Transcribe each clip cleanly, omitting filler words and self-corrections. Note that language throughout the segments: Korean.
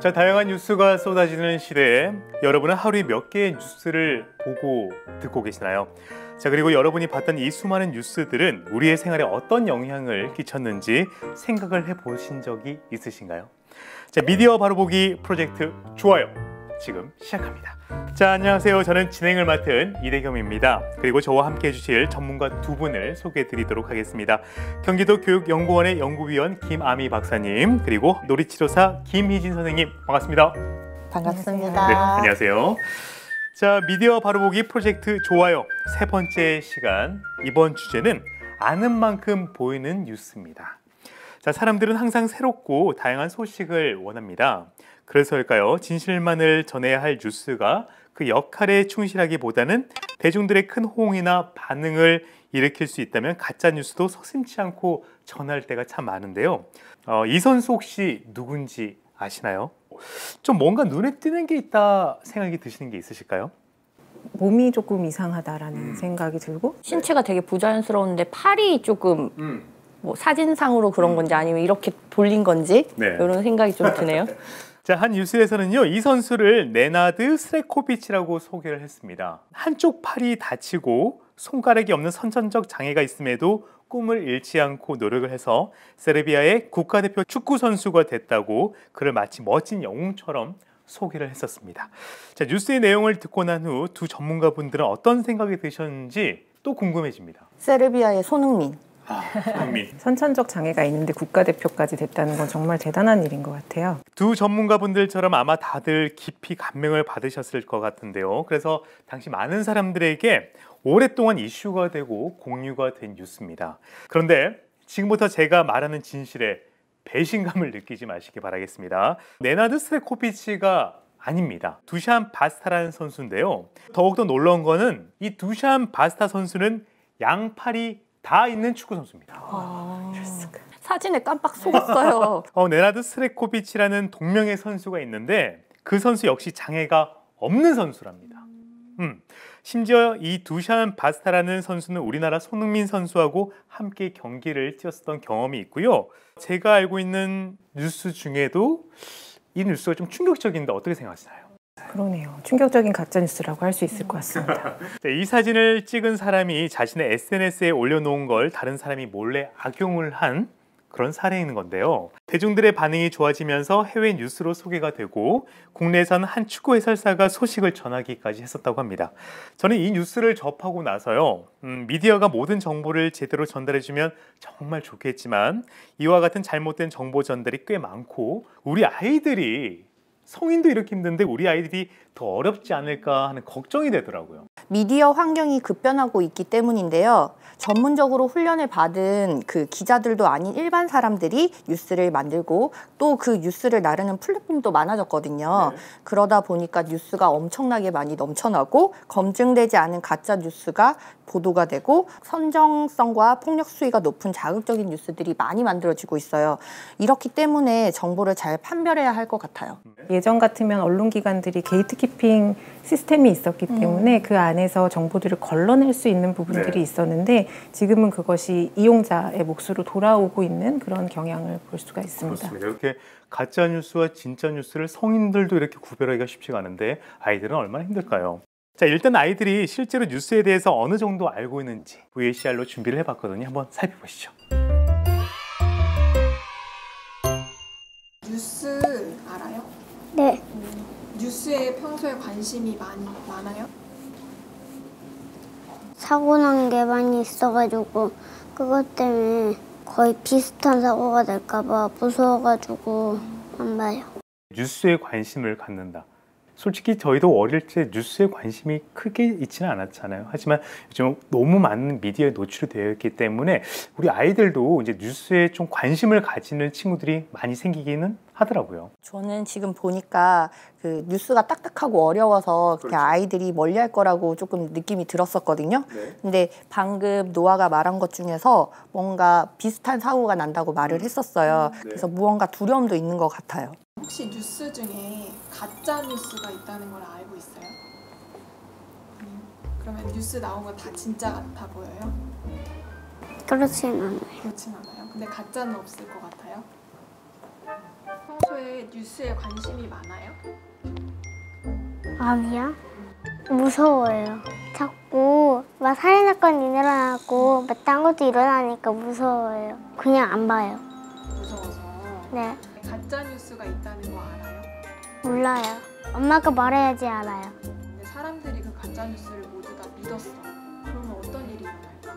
자, 다양한 뉴스가 쏟아지는 시대에 여러분은 하루에 몇 개의 뉴스를 보고 듣고 계시나요? 자, 그리고 여러분이 봤던 이 수많은 뉴스들은 우리의 생활에 어떤 영향을 끼쳤는지 생각을 해보신 적이 있으신가요? 자, 미디어 바로보기 프로젝트 좋아요, 지금 시작합니다. 자, 안녕하세요. 저는 진행을 맡은 이대겸입니다. 그리고 저와 함께 해주실 전문가 두 분을 소개해드리도록 하겠습니다. 경기도 교육연구원의 연구위원 김아미 박사님, 그리고 놀이치료사 김희진 선생님, 반갑습니다. 반갑습니다. 네, 안녕하세요. 자, 미디어 바로보기 프로젝트 좋아요 세 번째 시간, 이번 주제는 아는 만큼 보이는 뉴스입니다. 자, 사람들은 항상 새롭고 다양한 소식을 원합니다. 그래서일까요? 진실만을 전해야 할 뉴스가 그 역할에 충실하기보다는 대중들의 큰 호응이나 반응을 일으킬 수 있다면 가짜 뉴스도 서슴지 않고 전할 때가 참 많은데요. 이 선수 혹시 누군지 아시나요? 좀 뭔가 눈에 띄는 게 있다 생각이 드시는 게 있으실까요? 몸이 조금 이상하다라는 생각이 들고, 신체가 되게 부자연스러운데 팔이 조금 뭐 사진상으로 그런 건지 아니면 이렇게 돌린 건지 이런 생각이 좀 드네요. 자, 한 뉴스에서는요, 이 선수를 네나드 스레코비치라고 소개를 했습니다. 한쪽 팔이 다치고 손가락이 없는 선천적 장애가 있음에도 꿈을 잃지 않고 노력을 해서 세르비아의 국가대표 축구 선수가 됐다고 그를 마치 멋진 영웅처럼 소개를 했었습니다. 자, 뉴스의 내용을 듣고 난 후 두 전문가분들은 어떤 생각이 드셨는지 또 궁금해집니다. 세르비아의 손흥민. 손흥민. 선천적 장애가 있는데 국가대표까지 됐다는 건 정말 대단한 일인 것 같아요. 두 전문가분들처럼 아마 다들 깊이 감명을 받으셨을 것 같은데요. 그래서 당시 많은 사람들에게 오랫동안 이슈가 되고 공유가 된 뉴스입니다. 그런데 지금부터 제가 말하는 진실에 배신감을 느끼지 마시기 바라겠습니다. 네나드 스레코비치가 아닙니다. 두샨 바스타라는 선수인데요. 더욱더 놀라운 거는 이 두샨 바스타 선수는 양팔이 다 있는 축구 선수입니다. 사진에 깜빡 속았어요. 네나드 스레코비치라는 동명의 선수가 있는데 그 선수 역시 장애가 없는 선수랍니다. 심지어 이 두샨 바스타라는 선수는 우리나라 손흥민 선수하고 함께 경기를 뛰었던 경험이 있고요. 제가 알고 있는 뉴스 중에도 이 뉴스가 좀 충격적인데 어떻게 생각하시나요? 그러네요. 충격적인 가짜뉴스라고 할 수 있을 것 같습니다. 이 사진을 찍은 사람이 자신의 SNS에 올려놓은 걸 다른 사람이 몰래 악용을 한 그런 사례인 건데요. 대중들의 반응이 좋아지면서 해외 뉴스로 소개가 되고 국내에서는 한 축구 해설사가 소식을 전하기까지 했었다고 합니다. 저는 이 뉴스를 접하고 나서요, 미디어가 모든 정보를 제대로 전달해주면 정말 좋겠지만 이와 같은 잘못된 정보 전달이 꽤 많고 우리 아이들이, 성인도 이렇게 힘든데 우리 아이들이 더 어렵지 않을까 하는 걱정이 되더라고요. 미디어 환경이 급변하고 있기 때문인데요. 전문적으로 훈련을 받은 그 기자들도 아닌 일반 사람들이 뉴스를 만들고 또 그 뉴스를 나르는 플랫폼도 많아졌거든요. 그러다 보니까 뉴스가 엄청나게 많이 넘쳐나고 검증되지 않은 가짜 뉴스가 보도가 되고 선정성과 폭력 수위가 높은 자극적인 뉴스들이 많이 만들어지고 있어요. 이렇기 때문에 정보를 잘 판별해야 할 것 같아요. 예전 같으면 언론기관들이 게이트키핑 시스템이 있었기 때문에 그 안에서 정보들을 걸러낼 수 있는 부분들이 있었는데 지금은 그것이 이용자의 몫으로 돌아오고 있는 그런 경향을 볼 수가 있습니다. 그렇습니다. 이렇게 가짜 뉴스와 진짜 뉴스를 성인들도 이렇게 구별하기가 쉽지가 않은데 아이들은 얼마나 힘들까요? 자, 일단 아이들이 실제로 뉴스에 대해서 어느 정도 알고 있는지 VCR로 준비를 해봤거든요. 한번 살펴보시죠. 뉴스 알아요? 네, 뉴스에 평소에 관심이 많아요? 사고 난 게 많이 있어가지고 그것 때문에 거의 비슷한 사고가 될까봐 무서워가지고 안 봐요. 뉴스에 관심을 갖는다. 솔직히 저희도 어릴 때 뉴스에 관심이 크게 있지는 않았잖아요. 하지만 요즘 너무 많은 미디어에 노출이 되어 있기 때문에 우리 아이들도 이제 뉴스에 좀 관심을 가지는 친구들이 많이 생기기는 하더라고요. 저는 지금 보니까 그 뉴스가 딱딱하고 어려워서 그냥 아이들이 멀리할 거라고 조금 느낌이 들었었거든요. 근데 방금 노아가 말한 것 중에서 뭔가 비슷한 사고가 난다고 말을 했었어요. 그래서 무언가 두려움도 있는 것 같아요. 혹시 뉴스 중에 가짜 뉴스가 있다는 걸 알고 있어요? 그러면 뉴스 나온 거 다 진짜 같아 보여요? 그렇진 않아요. 그렇진 않아요. 근데 가짜는 없을 것 같아요? 평소에 뉴스에 관심이 많아요? 아니요. 무서워요. 자꾸 막 살인 사건이 일어나고 막 딴 것도 일어나니까 무서워요. 그냥 안 봐요. 무서워서. 네, 가짜 뉴스가 있다는 거 알아요? 몰라요. 엄마가 말해야지 알아요. 근데 사람들이 그 가짜 뉴스를 모두 다 믿었어. 그러면 어떤 일이 일어날까?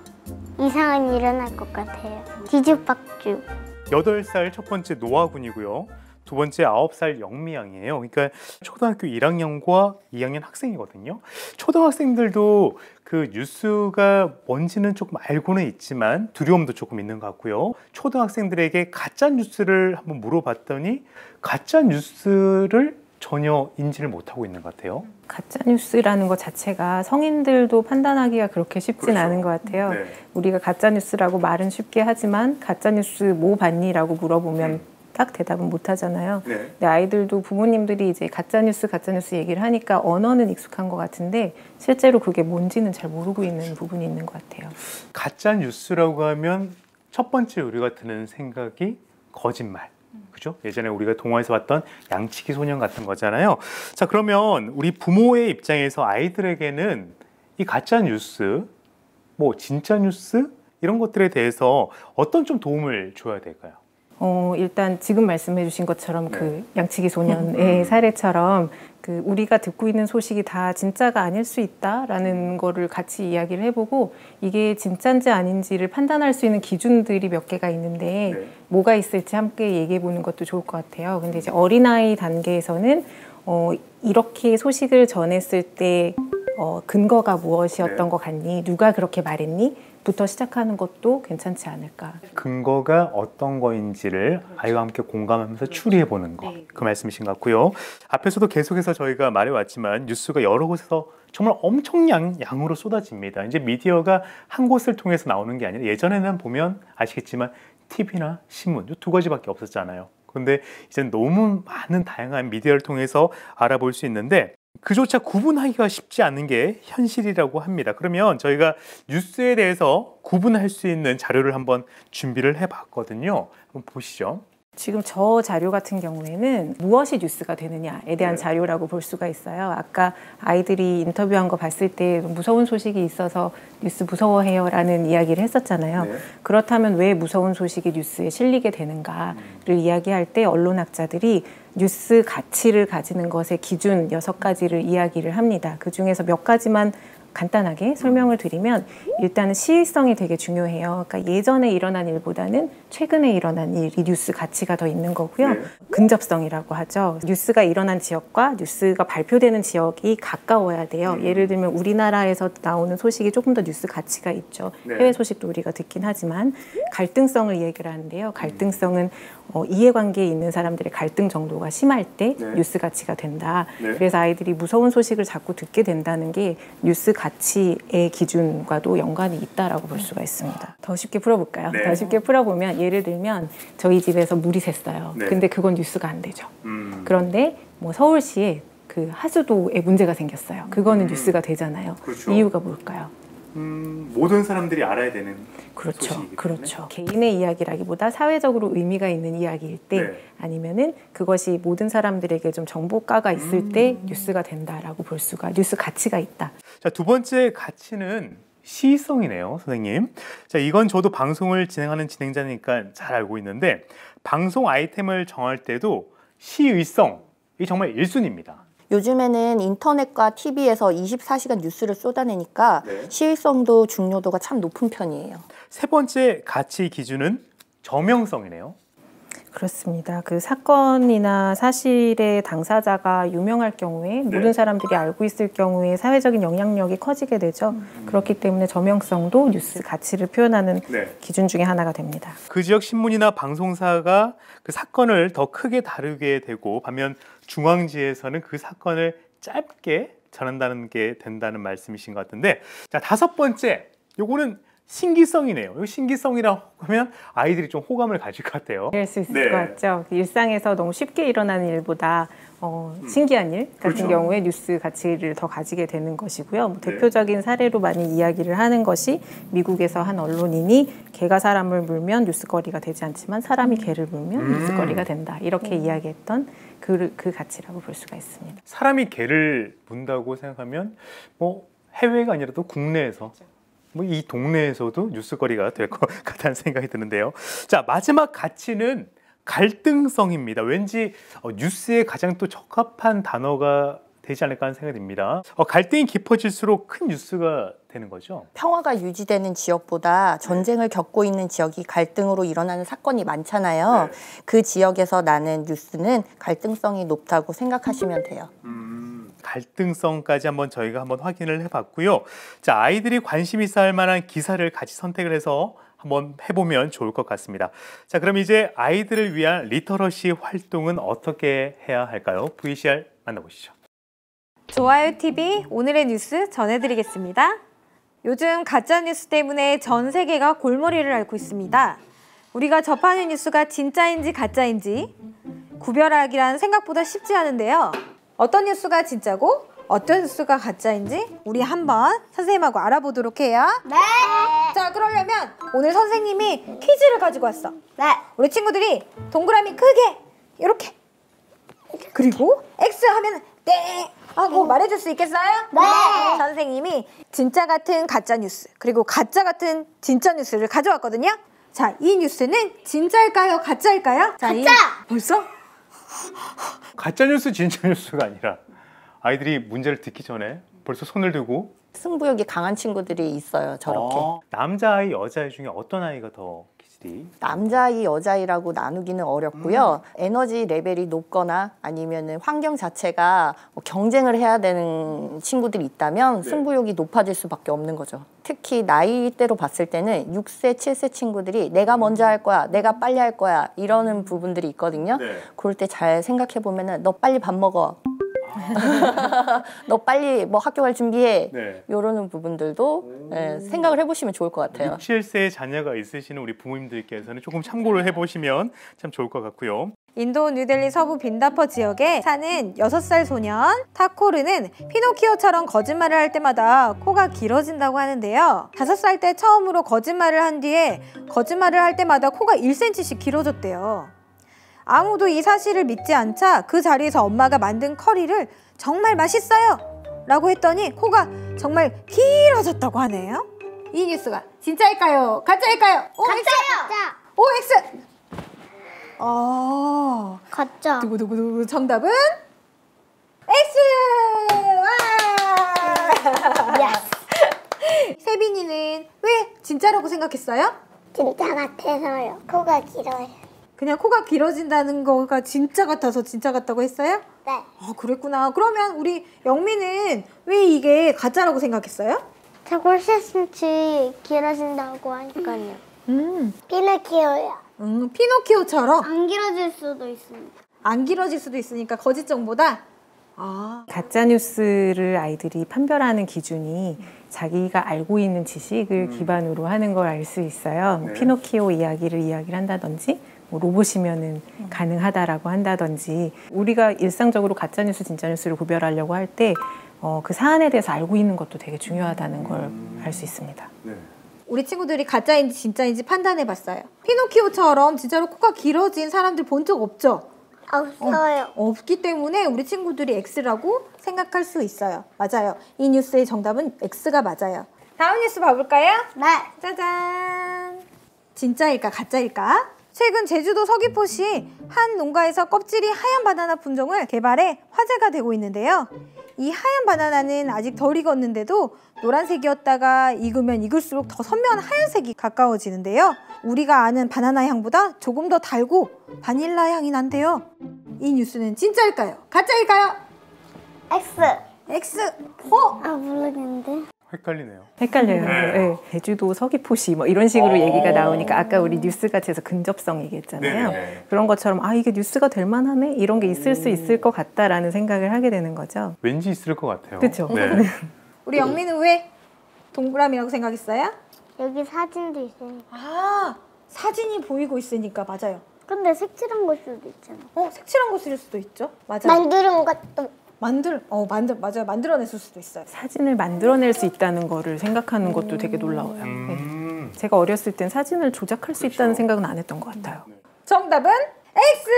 이상한 일이 일어날 것 같아요. 뒤죽박죽. 8살 첫 번째 노아 군이고요. 두 번째 9살 영미 양이에요. 그러니까 초등학교 1학년과 2학년 학생이거든요. 초등학생들도 그 뉴스가 뭔지는 조금 알고는 있지만 두려움도 조금 있는 것 같고요. 초등학생들에게 가짜 뉴스를 한번 물어봤더니 가짜 뉴스를 전혀 인지를 못하고 있는 것 같아요. 가짜 뉴스라는 것 자체가 성인들도 판단하기가 그렇게 쉽진 그렇죠. 않은 것 같아요. 네. 우리가 가짜 뉴스라고 말은 쉽게 하지만 가짜 뉴스 뭐 봤니라고 물어보면 딱 대답은 못 하잖아요. 네. 근데 아이들도 부모님들이 이제 가짜 뉴스 얘기를 하니까 언어는 익숙한 것 같은데 실제로 그게 뭔지는 잘 모르고 있는 부분이 있는 것 같아요. 가짜 뉴스라고 하면 첫 번째 우리가 드는 생각이 거짓말. 그죠? 예전에 우리가 동화에서 봤던 양치기 소년 같은 거잖아요. 자, 그러면 우리 부모의 입장에서 아이들에게는 이 가짜 뉴스, 뭐 진짜 뉴스 이런 것들에 대해서 어떤 좀 도움을 줘야 될까요? 일단 지금 말씀해 주신 것처럼 그 양치기 소년의 사례처럼 그 우리가 듣고 있는 소식이 다 진짜가 아닐 수 있다라는 거를 같이 이야기를 해보고 이게 진짜인지 아닌지를 판단할 수 있는 기준들이 몇 개가 있는데 뭐가 있을지 함께 얘기해 보는 것도 좋을 것 같아요. 근데 이제 어린아이 단계에서는 이렇게 소식을 전했을 때 근거가 무엇이었던 것 같니? 누가 그렇게 말했니? 부터 시작하는 것도 괜찮지 않을까. 근거가 어떤 거인지를 아이와 함께 공감하면서 추리해 보는 거. 그 말씀이신 것 같고요. 앞에서도 계속해서 저희가 말해왔지만 뉴스가 여러 곳에서 정말 엄청난 양으로 쏟아집니다. 이제 미디어가 한 곳을 통해서 나오는 게 아니라 예전에는 보면 아시겠지만 TV나 신문 이 두 가지밖에 없었잖아요. 그런데 이제 너무 많은 다양한 미디어를 통해서 알아볼 수 있는데 그조차 구분하기가 쉽지 않은 게 현실이라고 합니다. 그러면 저희가 뉴스에 대해서 구분할 수 있는 자료를 한번 준비를 해봤거든요. 한번 보시죠. 지금 저 자료 같은 경우에는 무엇이 뉴스가 되느냐에 대한 자료라고 볼 수가 있어요. 아까 아이들이 인터뷰한 거 봤을 때 무서운 소식이 있어서 뉴스 무서워해요 라는 이야기를 했었잖아요. 그렇다면 왜 무서운 소식이 뉴스에 실리게 되는가를 이야기할 때 언론학자들이 뉴스 가치를 가지는 것의 기준 6가지를 이야기를 합니다. 그중에서 몇 가지만 간단하게 설명을 드리면 일단은 시의성이 되게 중요해요. 그러니까 예전에 일어난 일보다는 최근에 일어난 일이 뉴스 가치가 더 있는 거고요. 근접성이라고 하죠. 뉴스가 일어난 지역과 뉴스가 발표되는 지역이 가까워야 돼요. 예를 들면 우리나라에서 나오는 소식이 조금 더 뉴스 가치가 있죠. 해외 소식도 우리가 듣긴 하지만 갈등성을 얘기를 하는데요. 갈등성은 이해관계에 있는 사람들의 갈등 정도가 심할 때 뉴스 가치가 된다. 그래서 아이들이 무서운 소식을 자꾸 듣게 된다는 게 뉴스 가치의 기준과도 연관이 있다라고 볼 수가 있습니다. 더 쉽게 풀어볼까요? 더 쉽게 풀어보면 예를 들면 저희 집에서 물이 샜어요. 근데 그건 뉴스가 안 되죠. 그런데 뭐 서울시에 그 하수도에 문제가 생겼어요. 그거는 뉴스가 되잖아요. 그렇죠. 이유가 뭘까요? 모든 사람들이 알아야 되는 그렇죠. 소식이기 그렇죠. 개인의 이야기라기보다 사회적으로 의미가 있는 이야기일 때 아니면은 그것이 모든 사람들에게 좀 정보가가 있을 때 뉴스가 된다라고 볼 수가 뉴스 가치가 있다. 자, 두 번째 가치는 시의성이네요, 선생님. 자, 이건 저도 방송을 진행하는 진행자니까 잘 알고 있는데 방송 아이템을 정할 때도 시의성 이 정말 1순위입니다. 요즘에는 인터넷과 TV에서 24시간 뉴스를 쏟아내니까 시의성도 중요도가 참 높은 편이에요. 세 번째 가치 기준은 저명성이네요. 그렇습니다. 그 사건이나 사실의 당사자가 유명할 경우에 모든 사람들이 알고 있을 경우에 사회적인 영향력이 커지게 되죠. 그렇기 때문에 저명성도 뉴스 가치를 표현하는 기준 중에 하나가 됩니다. 그 지역 신문이나 방송사가 그 사건을 더 크게 다루게 되고 반면 중앙지에서는 그 사건을 짧게 전한다는 게 된다는 말씀이신 것 같은데 자, 다섯 번째 요거는 신기성이네요. 이 신기성이라고 하면 아이들이 좀 호감을 가질 것 같아요. 이럴 수 있을 것 같죠. 일상에서 너무 쉽게 일어나는 일보다 신기한 일 같은 그렇죠. 경우에 뉴스 가치를 더 가지게 되는 것이고요. 뭐 네. 대표적인 사례로 많이 이야기를 하는 것이 미국에서 한 언론인이 개가 사람을 물면 뉴스거리가 되지 않지만 사람이 개를 물면 뉴스거리가 된다. 이렇게 이야기했던 그 가치라고 볼 수가 있습니다. 사람이 개를 문다고 생각하면 뭐 해외가 아니라도 국내에서 뭐 이 동네에서도 뉴스거리가 될 것 같다는 생각이 드는데요. 자, 마지막 가치는 갈등성입니다. 왠지 뉴스에 가장 또 적합한 단어가 되지 않을까 하는 생각이 듭니다. 갈등이 깊어질수록 큰 뉴스가 되는 거죠. 평화가 유지되는 지역보다 전쟁을 겪고 있는 지역이 갈등으로 일어나는 사건이 많잖아요. 네. 그 지역에서 나는 뉴스는 갈등성이 높다고 생각하시면 돼요. 갈등성까지 저희가 한번 확인을 해봤고요. 자, 아이들이 관심 있어 할 만한 기사를 같이 선택을 해서 한번 해보면 좋을 것 같습니다. 자, 그럼 이제 아이들을 위한 리터러시 활동은 어떻게 해야 할까요? VCR 만나보시죠. 좋아요 TV 오늘의 뉴스 전해드리겠습니다. 요즘 가짜뉴스 때문에 전 세계가 골머리를 앓고 있습니다. 우리가 접하는 뉴스가 진짜인지 가짜인지 구별하기란 생각보다 쉽지 않은데요. 어떤 뉴스가 진짜고 어떤 뉴스가 가짜인지 우리 한번 선생님하고 알아보도록 해요. 네. 자, 그러려면 오늘 선생님이 퀴즈를 가지고 왔어. 네. 우리 친구들이 동그라미 크게 이렇게 그리고 X 하면 땡 하고 말해줄 수 있겠어요? 네. 선생님이 진짜 같은 가짜 뉴스 그리고 가짜 같은 진짜 뉴스를 가져왔거든요. 자, 이 뉴스는 진짜일까요? 가짜일까요? 자, 가짜! 벌써? 가짜 뉴스, 진짜 뉴스가 아니라 아이들이 문제를 듣기 전에 벌써 손을 들고 승부욕이 강한 친구들이 있어요. 저렇게. 남자아이, 여자아이 중에 어떤 아이가 더 기질이? 남자아이, 여자아이라고 나누기는 어렵고요. 에너지 레벨이 높거나 아니면은 환경 자체가 경쟁을 해야 되는 친구들이 있다면 승부욕이 높아질 수밖에 없는 거죠. 특히 나이대로 봤을 때는 6세, 7세 친구들이 내가 먼저 할 거야, 내가 빨리 할 거야 이러는 부분들이 있거든요. 그럴 때 잘 생각해 보면은 너 빨리 밥 먹어. 너 빨리 뭐 학교 갈 준비해. 이러는 부분들도 생각을 해보시면 좋을 것 같아요. 6, 7세의 자녀가 있으시는 우리 부모님들께서는 조금 참고를 해보시면 참 좋을 것 같고요. 인도 뉴델리 서부 빈다퍼 지역에 사는 6살 소년 타코르는 피노키오처럼 거짓말을 할 때마다 코가 길어진다고 하는데요. 5살 때 처음으로 거짓말을 한 뒤에 거짓말을 할 때마다 코가 1cm씩 길어졌대요. 아무도 이 사실을 믿지 않자 그 자리에서 엄마가 만든 커리를 정말 맛있어요! 라고 했더니 코가 정말 길어졌다고 하네요. 이 뉴스가 진짜일까요? 가짜일까요? 가짜요. 오, X! 가짜. 두구두구두구 정답은 X! 와! 세빈이는 왜 진짜라고 생각했어요? 진짜 같아서요. 코가 길어요. 그냥 코가 길어진다는 거가 진짜 같아서 진짜 같다고 했어요? 네. 아, 그랬구나. 그러면 우리 영미는 왜 이게 가짜라고 생각했어요? 자꾸 10cm 길어진다고 하니까요. 피노키오요. 피노키오처럼 안 길어질 수도 있습니다. 안 길어질 수도 있으니까 거짓 정보다. 가짜 뉴스를 아이들이 판별하는 기준이 자기가 알고 있는 지식을 기반으로 하는 걸 알 수 있어요. 피노키오 이야기를 한다든지 뭐 로봇이면은 가능하다라고 한다든지 우리가 일상적으로 가짜 뉴스, 진짜 뉴스를 구별하려고 할 때 그 사안에 대해서 알고 있는 것도 되게 중요하다는 걸 알 수 있습니다. 우리 친구들이 가짜인지 진짜인지 판단해봤어요. 피노키오처럼 진짜로 코가 길어진 사람들 본 적 없죠? 없어요. 없기 때문에 우리 친구들이 X라고 생각할 수 있어요. 맞아요. 이 뉴스의 정답은 X가 맞아요. 다음 뉴스 봐볼까요? 네. 짜잔! 진짜일까 가짜일까? 최근 제주도 서귀포시 한 농가에서 껍질이 하얀 바나나 품종을 개발해 화제가 되고 있는데요. 이 하얀 바나나는 아직 덜 익었는데도 노란색이었다가 익으면 익을수록 더 선명한 하얀색이 가까워지는데요. 우리가 아는 바나나 향보다 조금 더 달고 바닐라 향이 난대요. 이 뉴스는 진짜일까요? 가짜일까요? X. X! 모르겠는데. 헷갈리네요. 헷갈려요. 네. 제주도 서귀포시 뭐 이런 식으로 얘기가 나오니까 아까 우리 뉴스같이 해서 근접성 얘기했잖아요. 그런 것처럼 이게 뉴스가 될 만하네? 이런 게 있을 수 있을 것 같다라는 생각을 하게 되는 거죠. 왠지 있을 것 같아요. 그렇죠. 네. 우리 영미는 왜 동그라미라고 생각했어요? 여기 사진도 있으니까. 사진이 보이고 있으니까 맞아요. 근데 색칠한 걸 수도 있잖아. 색칠한 것일 수도 있죠. 맞아요. 만드는 것도. 맞아요. 만들어냈을 수도 있어요. 사진을 만들어낼 수 있다는 거를 생각하는 것도 되게 놀라워요. 네. 제가 어렸을 땐 사진을 조작할 수 있다는 생각은 안 했던 것 같아요. 정답은 X!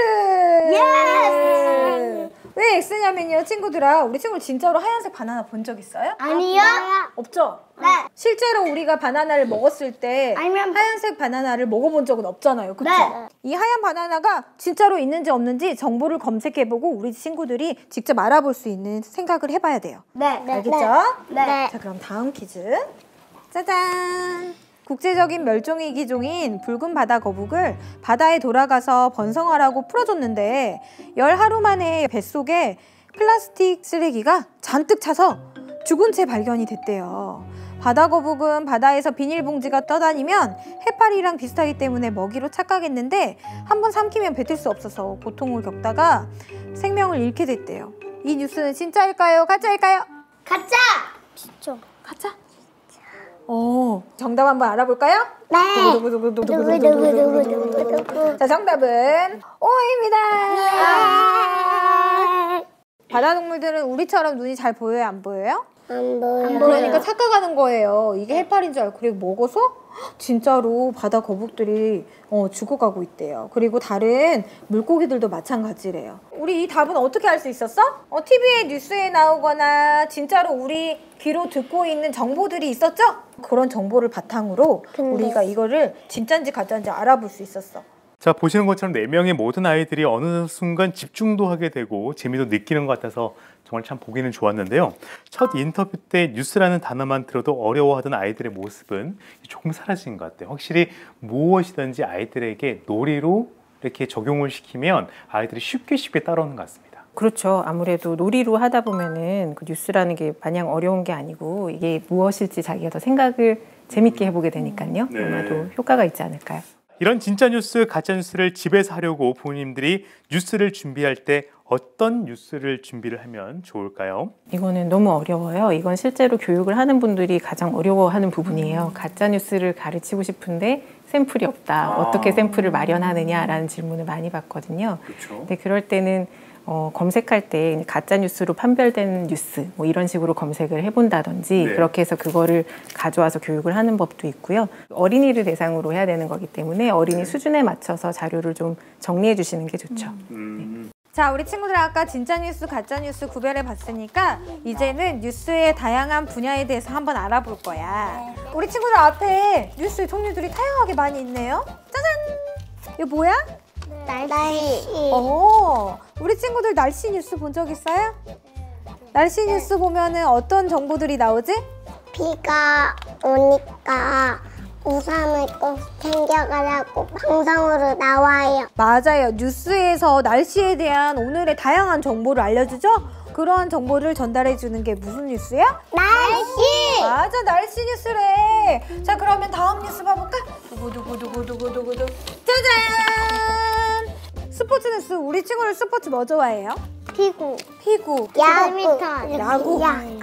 예스! 왜 X냐면요, 친구들아. 우리 친구 진짜로 하얀색 바나나 본 적 있어요? 아니요. 없죠? 네. 실제로 우리가 바나나를 먹었을 때 아니면 하얀색 바나나를 먹어본 적은 없잖아요. 그쵸? 네. 이 하얀 바나나가 진짜로 있는지 없는지 정보를 검색해보고 우리 친구들이 직접 알아볼 수 있는 생각을 해봐야 돼요. 네. 알겠죠? 네. 자, 그럼 다음 퀴즈. 짜잔! 국제적인 멸종위 기종인 붉은 바다 거북을 바다에 돌아가서 번성하라고 풀어줬는데 열 하루 만에 뱃속에 플라스틱 쓰레기가 잔뜩 차서 죽은 채 발견이 됐대요. 바다 거북은 바다에서 비닐봉지가 떠다니면 해파리랑 비슷하기 때문에 먹이로 착각했는데 한번 삼키면 뱉을 수 없어서 고통을 겪다가 생명을 잃게 됐대요. 이 뉴스는 진짜일까요? 가짜일까요? 가짜. 진짜. 가짜? 정답 한번 알아볼까요? 네. 두구두구두구두구두구두구두구. 자, 정답은 O입니다. 바다 동물들은 우리처럼 눈이 잘 보여요, 안 보여요? 안 보여. 그러니까 착각하는 거예요. 이게 해파리인 줄 알고. 그리고 먹어서 진짜로 바다 거북들이 죽어가고 있대요. 그리고 다른 물고기들도 마찬가지래요. 우리 이 답은 어떻게 알 수 있었어? TV에 뉴스에 나오거나 진짜로 우리 귀로 듣고 있는 정보들이 있었죠? 그런 정보를 바탕으로 우리가 이거를 진짜인지 가짜인지 알아볼 수 있었어. 자, 보시는 것처럼 4명의 모든 아이들이 어느 순간 집중도 하게 되고 재미도 느끼는 것 같아서 정말 참 보기는 좋았는데요. 첫 인터뷰 때 뉴스라는 단어만 들어도 어려워하던 아이들의 모습은 조금 사라진 것 같아요. 확실히 무엇이든지 아이들에게 놀이로 이렇게 적용을 시키면 아이들이 쉽게 따라오는 것 같습니다. 그렇죠. 아무래도 놀이로 하다 보면은 그 뉴스라는 게 마냥 어려운 게 아니고 이게 무엇일지 자기가 더 생각을 재밌게 해보게 되니까요. 네. 아마도 효과가 있지 않을까요? 이런 진짜 뉴스, 가짜 뉴스를 집에서 하려고 부모님들이 뉴스를 준비할 때 어떤 뉴스를 준비를 하면 좋을까요? 이거는 너무 어려워요. 이건 실제로 교육을 하는 분들이 가장 어려워하는 부분이에요. 가짜 뉴스를 가르치고 싶은데 샘플이 없다. 어떻게 샘플을 마련하느냐라는 질문을 많이 받거든요. 그렇죠. 근데 그럴 때는 검색할 때 가짜 뉴스로 판별된 뉴스 뭐 이런 식으로 검색을 해본다든지 네. 그렇게 해서 그거를 가져와서 교육을 하는 법도 있고요. 어린이를 대상으로 해야 되는 거기 때문에 어린이 수준에 맞춰서 자료를 좀 정리해 주시는 게 좋죠. 자, 우리 친구들 아까 진짜 뉴스, 가짜 뉴스 구별해 봤으니까 이제는 뉴스의 다양한 분야에 대해서 한번 알아볼 거야. 우리 친구들 앞에 뉴스의 종류들이 다양하게 많이 있네요. 짜잔! 이거 뭐야? 날씨. 우리 친구들 날씨 뉴스 본 적 있어요? 날씨 뉴스 보면은 어떤 정보들이 나오지? 비가 오니까 우산을 꼭 챙겨가라고 방송으로 나와요. 맞아요. 뉴스에서 날씨에 대한 오늘의 다양한 정보를 알려주죠? 그런 정보를 전달해주는 게 무슨 뉴스야? 날씨. 맞아, 날씨 뉴스래. 자, 그러면 다음 뉴스 봐볼까? 두구두구두구두구두구두. 짜잔! 스포츠 뉴스. 우리 친구들 스포츠 뭐 좋아해요? 피구. 야구. 야구.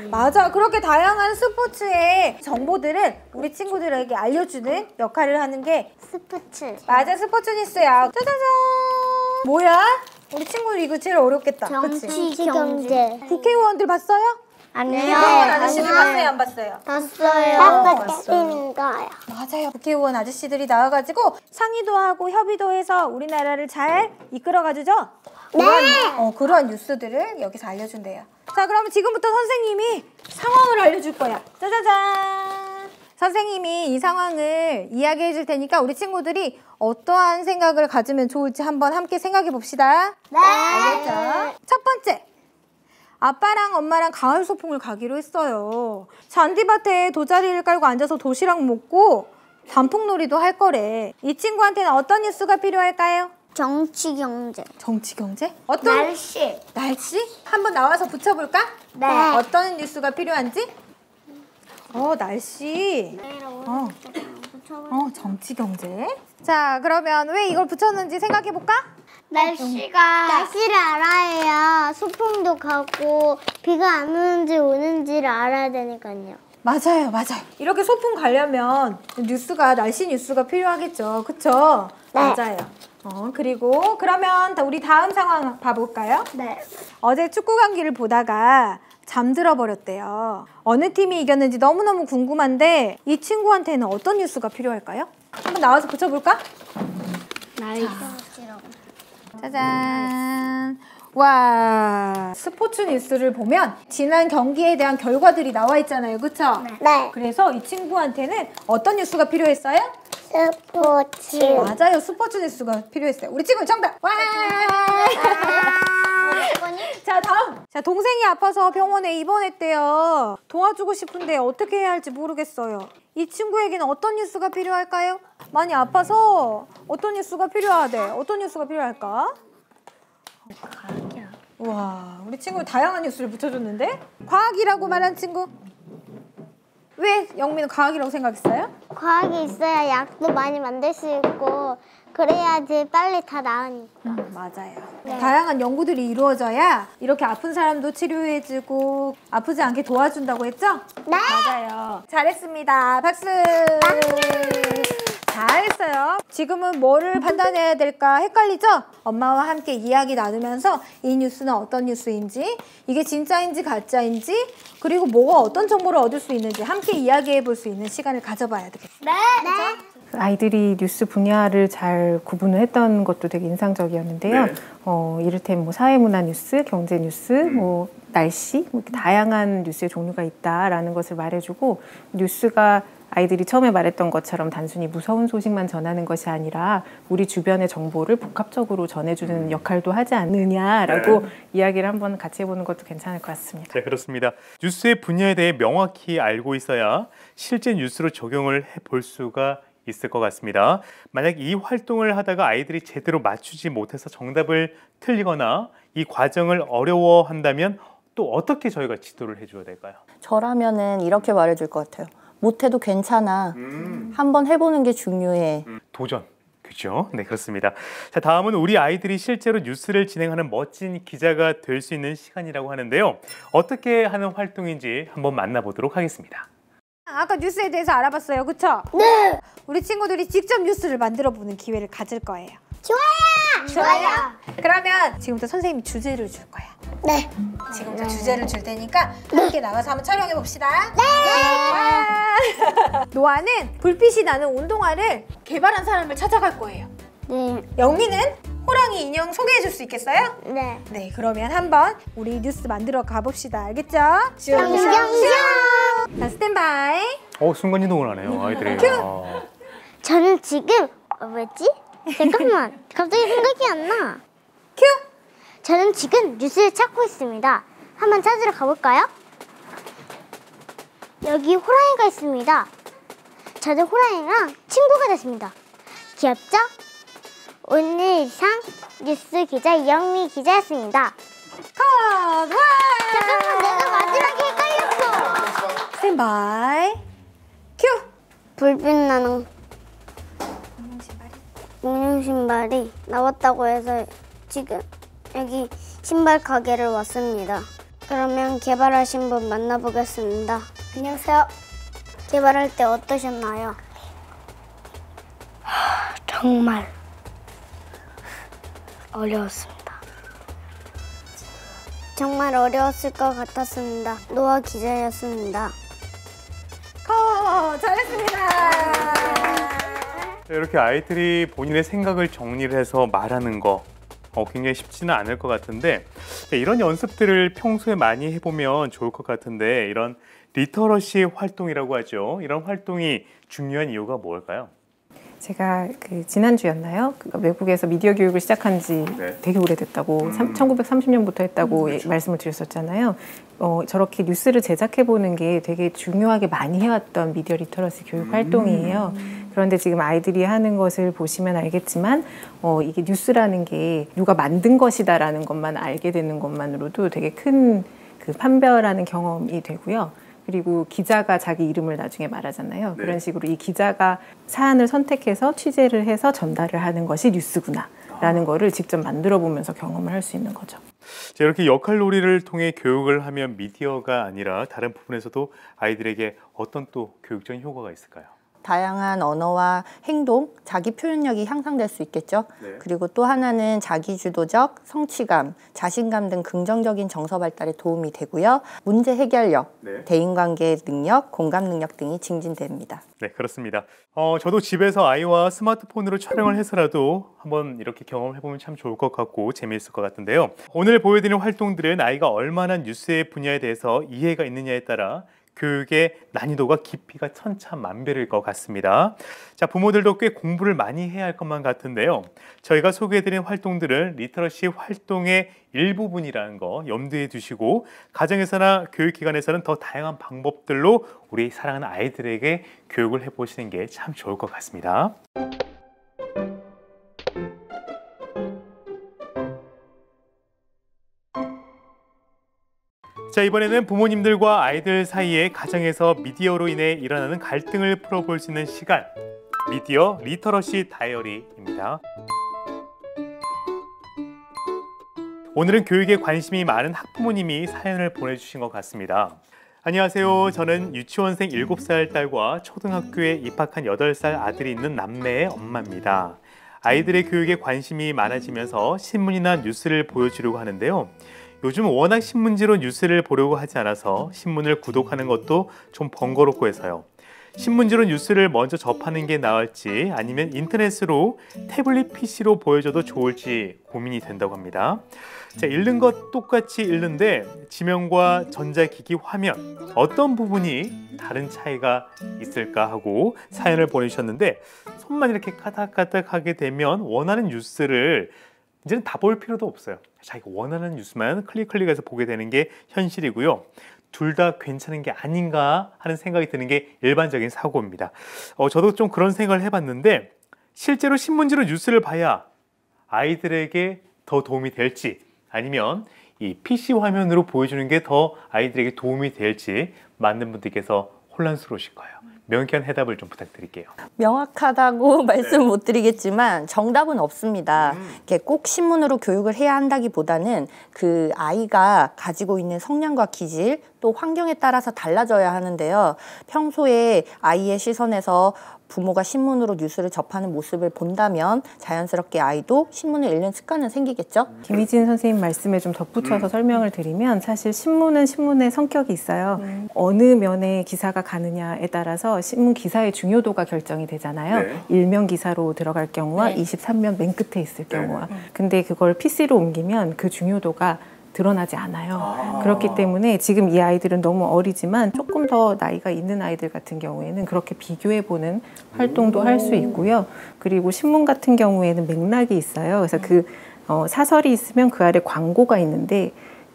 맞아. 그렇게 다양한 스포츠의 정보들을 우리 친구들에게 알려주는 역할을 하는 게 스포츠. 맞아, 스포츠 뉴스야. 짜자잔. 뭐야? 우리 친구들 이거 제일 어렵겠다. 그치? 정치 경제. 국회의원들 봤어요? 아니요. 국회의원 아저씨들 봤어요, 안 봤어요? 봤어요. 거요. 맞아요. 국회의원 아저씨들이 나와가지고 상의도 하고 협의도 해서 우리나라를 잘 이끌어가주죠? 네. 그러한 뉴스들을 여기서 알려준대요. 자, 그러면 지금부터 선생님이 상황을 알려줄 거야. 짜자잔. 선생님이 이 상황을 이야기해 줄 테니까 우리 친구들이 어떠한 생각을 가지면 좋을지 한번 함께 생각해 봅시다. 네. 알겠죠? 첫 번째. 아빠랑 엄마랑 가을 소풍을 가기로 했어요. 잔디밭에 도자리를 깔고 앉아서 도시락 먹고 단풍놀이도 할 거래. 이 친구한테는 어떤 뉴스가 필요할까요? 정치 경제. 정치 경제? 어떤? 날씨. 날씨? 한번 나와서 붙여볼까? 네. 어떤 뉴스가 필요한지? 날씨. 정치 경제. 자, 그러면 왜 이걸 붙였는지 생각해볼까? 날씨를 알아야 소풍도 가고 비가 안 오는지 오는지를 알아야 되니까요. 맞아요. 이렇게 소풍 가려면 날씨 뉴스가 필요하겠죠. 그쵸? 네. 맞아요. 그리고 그러면 우리 다음 상황 봐볼까요? 네. 어제 축구 경기를 보다가 잠들어 버렸대요. 어느 팀이 이겼는지 너무너무 궁금한데 이 친구한테는 어떤 뉴스가 필요할까요? 한번 나와서 붙여볼까? 나이스. 짜잔. 와, 스포츠 뉴스를 보면 지난 경기에 대한 결과들이 나와 있잖아요. 그쵸? 네. 그래서 이 친구한테는 어떤 뉴스가 필요했어요? 스포츠. 맞아요. 스포츠 뉴스가 필요했어요. 우리 친구 정답. 와! 자, 다음. 자, 동생이 아파서 병원에 입원했대요. 도와주고 싶은데 어떻게 해야 할지 모르겠어요. 이 친구에게는 어떤 뉴스가 필요할까요? 많이 아파서 어떤 뉴스가 필요하대. 어떤 뉴스가 필요할까? 와, 우리 친구 다양한 뉴스를 붙여줬는데? 과학이라고 말한 친구? 왜 영민은 과학이라고 생각했어요? 과학이 있어야 약도 많이 만들 수 있고 그래야지 빨리 다 나으니까. 맞아요. 다양한 연구들이 이루어져야 이렇게 아픈 사람도 치료해주고 아프지 않게 도와준다고 했죠? 네. 맞아요. 잘했습니다. 박수. 잘했어요. 지금은 뭐를 판단해야 될까 헷갈리죠? 엄마와 함께 이야기 나누면서 이 뉴스는 어떤 뉴스인지, 이게 진짜인지 가짜인지, 그리고 뭐가 어떤 정보를 얻을 수 있는지 함께 이야기해 볼 수 있는 시간을 가져봐야 되겠어요. 네. 아이들이 뉴스 분야를 잘 구분을 했던 것도 되게 인상적이었는데요. 네. 이를테면 뭐 사회문화 뉴스, 경제 뉴스, 뭐 날씨, 뭐 이렇게 다양한 뉴스의 종류가 있다라는 것을 말해주고, 뉴스가 아이들이 처음에 말했던 것처럼 단순히 무서운 소식만 전하는 것이 아니라 우리 주변의 정보를 복합적으로 전해주는 역할도 하지 않느냐라고 이야기를 한번 같이 해보는 것도 괜찮을 것 같습니다. 네, 그렇습니다. 뉴스의 분야에 대해 명확히 알고 있어야 실제 뉴스로 적용을 해볼 수가 있을 것 같습니다. 만약 이 활동을 하다가 아이들이 제대로 맞추지 못해서 정답을 틀리거나 이 과정을 어려워한다면 또 어떻게 저희가 지도를 해줘야 될까요? 저라면은 이렇게 말해줄 것 같아요. 못해도 괜찮아. 한번 해보는 게 중요해. 도전. 그죠? 네, 그렇습니다. 자, 다음은 우리 아이들이 실제로 뉴스를 진행하는 멋진 기자가 될 수 있는 시간이라고 하는데요. 어떻게 하는 활동인지 한번 만나보도록 하겠습니다. 아까 뉴스에 대해서 알아봤어요. 그쵸? 네. 우리 친구들이 직접 뉴스를 만들어 보는 기회를 가질 거예요. 좋아요. 그러면 지금부터 선생님이 주제를 줄 거야. 네. 지금부터 주제를 줄 테니까 함께 나가서 한번 촬영해 봅시다. 네. 노아는 불빛이 나는 운동화를 개발한 사람을 찾아갈 거예요. 네. 영미는 호랑이 인형 소개해 줄 수 있겠어요? 네. 네, 그러면 한번 우리 뉴스 만들어 가봅시다. 알겠죠? 뿅뿅뿅. 자, 스탠바이. 순간 이동을 하네요, 아이들이. 저는 지금 뭐였지? 잠깐만. 갑자기 생각이 안 나. 큐. 저는 지금 뉴스를 찾고 있습니다. 한번 찾으러 가볼까요? 여기 호랑이가 있습니다. 저도 호랑이랑 친구가 됐습니다. 귀엽죠? 오늘 이상 뉴스 기자 이영미 기자였습니다. 컷! 와! 잠깐만, 내가 마지막에 헷갈렸어. 스탠바이. 큐. 불빛 나는 공룡 신발이 나왔다고 해서 지금 여기 신발 가게를 왔습니다. 그러면 개발하신 분 만나보겠습니다. 안녕하세요. 개발할 때 어떠셨나요? 정말 어려웠습니다. 정말 어려웠을 것 같았습니다. 노아 기자였습니다. 컷! 잘했습니다. 이렇게 아이들이 본인의 생각을 정리를 해서 말하는 거 굉장히 쉽지는 않을 것 같은데 이런 연습들을 평소에 많이 해보면 좋을 것 같은데 이런 리터러시 활동이라고 하죠. 이런 활동이 중요한 이유가 뭘까요? 제가 지난주였나요? 외국에서 미디어 교육을 시작한 지 되게 오래됐다고 1930년부터 했다고 그렇죠. 말씀을 드렸었잖아요. 저렇게 뉴스를 제작해보는 게 되게 중요하게 많이 해왔던 미디어 리터러시 교육 활동이에요. 그런데 지금 아이들이 하는 것을 보시면 알겠지만 이게 뉴스라는 게 누가 만든 것이다라는 것만 알게 되는 것만으로도 되게 큰 판별하는 경험이 되고요. 그리고 기자가 자기 이름을 나중에 말하잖아요. 네. 그런 식으로 이 기자가 사안을 선택해서 취재를 해서 전달을 하는 것이 뉴스구나라는 거를 직접 만들어 보면서 경험을 할 수 있는 거죠. 자, 이렇게 역할놀이를 통해 교육을 하면 미디어가 아니라 다른 부분에서도 아이들에게 어떤 또 교육적인 효과가 있을까요? 다양한 언어와 행동, 자기 표현력이 향상될 수 있겠죠. 네. 그리고 또 하나는 자기주도적, 성취감, 자신감 등 긍정적인 정서 발달에 도움이 되고요. 문제 해결력, 네. 대인관계 능력, 공감 능력 등이 증진됩니다. 네, 그렇습니다. 저도 집에서 아이와 스마트폰으로 촬영을 해서라도 한번 이렇게 경험해보면 참 좋을 것 같고 재미있을 것 같은데요. 오늘 보여드리는 활동들은 아이가 얼마나 뉴스의 분야에 대해서 이해가 있느냐에 따라 교육의 난이도가 깊이가 천차만별일 것 같습니다. 자, 부모들도 꽤 공부를 많이 해야 할 것만 같은데요. 저희가 소개해드린 활동들은 리터러시 활동의 일부분이라는 거 염두에 두시고 가정에서나 교육기관에서는 더 다양한 방법들로 우리 사랑하는 아이들에게 교육을 해보시는 게 참 좋을 것 같습니다. 자, 이번에는 부모님들과 아이들 사이에 가정에서 미디어로 인해 일어나는 갈등을 풀어볼 수 있는 시간, 미디어 리터러시 다이어리입니다. 오늘은 교육에 관심이 많은 학부모님이 사연을 보내주신 것 같습니다. 안녕하세요. 저는 유치원생 7살 딸과 초등학교에 입학한 8살 아들이 있는 남매의 엄마입니다. 아이들의 교육에 관심이 많아지면서 신문이나 뉴스를 보여주려고 하는데요. 요즘 워낙 신문지로 뉴스를 보려고 하지 않아서 신문을 구독하는 것도 좀 번거롭고 해서요. 신문지로 뉴스를 먼저 접하는 게 나을지 아니면 인터넷으로 태블릿 PC로 보여줘도 좋을지 고민이 된다고 합니다. 자, 읽는 것 똑같이 읽는데 지명과 전자기기 화면 어떤 부분이 다른 차이가 있을까 하고 사연을 보내주셨는데 손만 이렇게 까닥까닥 하게 되면 원하는 뉴스를 이제는 다 볼 필요도 없어요. 자기가 원하는 뉴스만 클릭해서 보게 되는 게 현실이고요. 둘 다 괜찮은 게 아닌가 하는 생각이 드는 게 일반적인 사고입니다. 저도 좀 그런 생각을 해봤는데 실제로 신문지로 뉴스를 봐야 아이들에게 더 도움이 될지 아니면 이 PC 화면으로 보여주는 게 더 아이들에게 도움이 될지 많은 분들께서 혼란스러우실 거예요. 명쾌한 해답을 좀 부탁드릴게요. 명확하다고 말씀 못 드리겠지만 정답은 없습니다. 이렇게 꼭 신문으로 교육을 해야 한다기보다는 그 아이가 가지고 있는 성향과 기질 또 환경에 따라서 달라져야 하는데요. 평소에 아이의 시선에서 부모가 신문으로 뉴스를 접하는 모습을 본다면 자연스럽게 아이도 신문을 읽는 습관은 생기겠죠. 김희진 선생님 말씀에 좀 덧붙여서 설명을 드리면 사실 신문은 신문의 성격이 있어요. 어느 면에 기사가 가느냐에 따라서 신문 기사의 중요도가 결정이 되잖아요. 네. 일면 기사로 들어갈 경우와 네. 23면 맨 끝에 있을 경우와. 근데 그걸 PC로 옮기면 그 중요도가 드러나지 않아요. 그렇기 때문에 지금 이 아이들은 너무 어리지만 조금 더 나이가 있는 아이들 같은 경우에는 그렇게 비교해보는 활동도 할 수 있고요. 그리고 신문 같은 경우에는 맥락이 있어요. 그래서 그 사설이 있으면 그 아래 광고가 있는데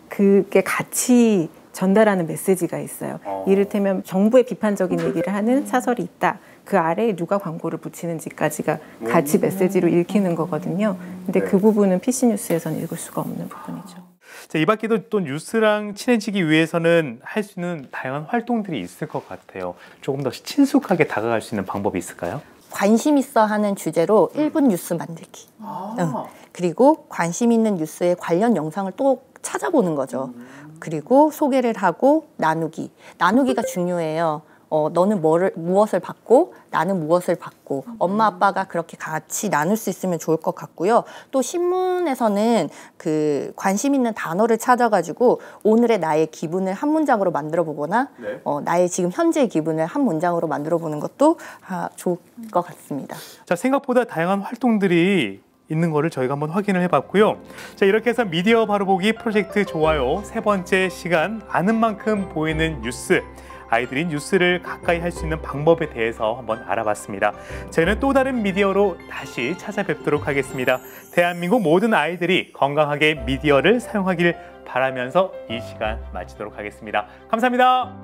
그게 같이 전달하는 메시지가 있어요. 이를테면 정부의 비판적인 얘기를 하는 사설이 있다. 그 아래에 누가 광고를 붙이는지까지가 같이 메시지로 읽히는 거거든요. 근데 그 부분은 PC 뉴스에서는 읽을 수가 없는 부분이죠. 자, 이 밖에도 또 뉴스랑 친해지기 위해서는 할 수 있는 다양한 활동들이 있을 것 같아요. 조금 더 친숙하게 다가갈 수 있는 방법이 있을까요? 관심 있어 하는 주제로 1분 뉴스 만들기. 그리고 관심 있는 뉴스에 관련 영상을 또 찾아보는 거죠. 그리고 소개를 하고 나누기. 나누기가 중요해요. 너는 무엇을 받고 나는 무엇을 받고 엄마 아빠가 그렇게 같이 나눌 수 있으면 좋을 것 같고요. 또 신문에서는 그 관심 있는 단어를 찾아가지고 오늘의 나의 기분을 한 문장으로 만들어 보거나 네. 나의 지금 현재의 기분을 한 문장으로 만들어 보는 것도 좋을 것 같습니다. 자, 생각보다 다양한 활동들이 있는 거를 저희가 한번 확인을 해봤고요. 자, 이렇게 해서 미디어 바로보기 프로젝트 좋아요 3번째 시간 아는 만큼 보이는 뉴스 아이들이 뉴스를 가까이 할 수 있는 방법에 대해서 한번 알아봤습니다. 저희는 또 다른 미디어로 다시 찾아뵙도록 하겠습니다. 대한민국 모든 아이들이 건강하게 미디어를 사용하길 바라면서 이 시간 마치도록 하겠습니다. 감사합니다.